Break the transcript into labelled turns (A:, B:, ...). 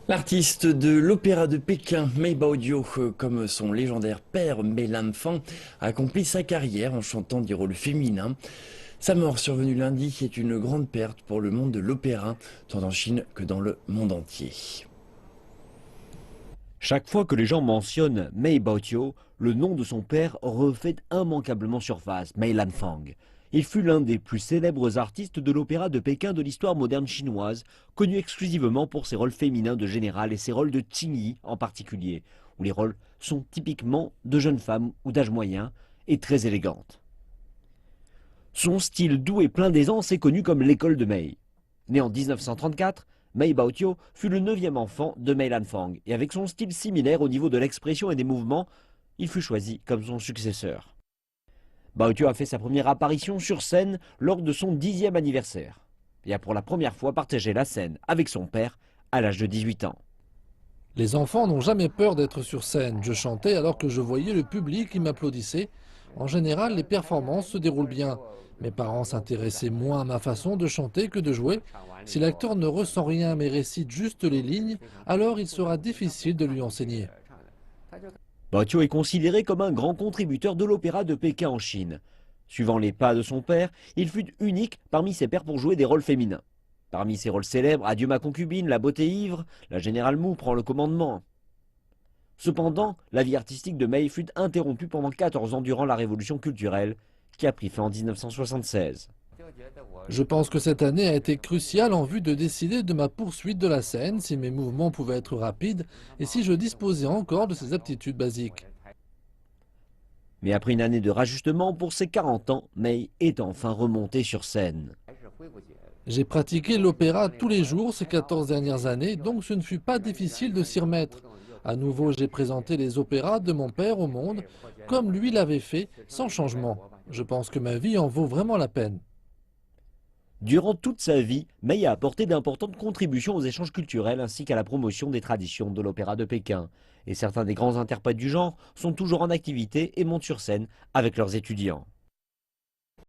A: L'artiste de l'Opéra de Pékin, Mei Baodio, comme son légendaire père Mei Lanfang, a accompli sa carrière en chantant des rôles féminins. Sa mort survenue lundi est une grande perte pour le monde de l'opéra, tant en Chine que dans le monde entier.
B: Chaque fois que les gens mentionnent Mei Baoqiu, le nom de son père refait immanquablement surface, Mei Lanfang. Il fut l'un des plus célèbres artistes de l'opéra de Pékin de l'histoire moderne chinoise, connu exclusivement pour ses rôles féminins de général et ses rôles de Qingyi en particulier, où les rôles sont typiquement de jeunes femmes ou d'âge moyen et très élégantes. Son style doux et plein d'aisance est connu comme l'école de Mei. Né en 1934, Mei Baoqiu fut le 9e enfant de Mei Lanfang et avec son style similaire au niveau de l'expression et des mouvements, il fut choisi comme son successeur. Baoqiu a fait sa première apparition sur scène lors de son 10e anniversaire et a pour la première fois partagé la scène avec son père à l'âge de 18 ans.
C: Les enfants n'ont jamais peur d'être sur scène. Je chantais alors que je voyais le public qui m'applaudissait. En général, les performances se déroulent bien. Mes parents s'intéressaient moins à ma façon de chanter que de jouer. Si l'acteur ne ressent rien mais récite juste les lignes, alors il sera difficile de lui enseigner.
B: Baoqiu est considéré comme un grand contributeur de l'opéra de Pékin en Chine. Suivant les pas de son père, il fut unique parmi ses pairs pour jouer des rôles féminins. Parmi ses rôles célèbres, Adieu ma concubine, La beauté ivre, la générale Mou prend le commandement. Cependant, la vie artistique de Mei fut interrompue pendant 14 ans durant la révolution culturelle qui a pris fin en 1976.
C: Je pense que cette année a été cruciale en vue de décider de ma poursuite de la scène, si mes mouvements pouvaient être rapides et si je disposais encore de ces aptitudes basiques.
B: Mais après une année de rajustement pour ses 40 ans, Mei est enfin remontée sur scène.
C: J'ai pratiqué l'opéra tous les jours ces 14 dernières années, donc ce ne fut pas difficile de s'y remettre. À nouveau, j'ai présenté les opéras de mon père au monde, comme lui l'avait fait, sans changement. Je pense que ma vie en vaut vraiment la peine.
B: Durant toute sa vie, Mei a apporté d'importantes contributions aux échanges culturels ainsi qu'à la promotion des traditions de l'opéra de Pékin. Et certains des grands interprètes du genre sont toujours en activité et montent sur scène avec leurs étudiants.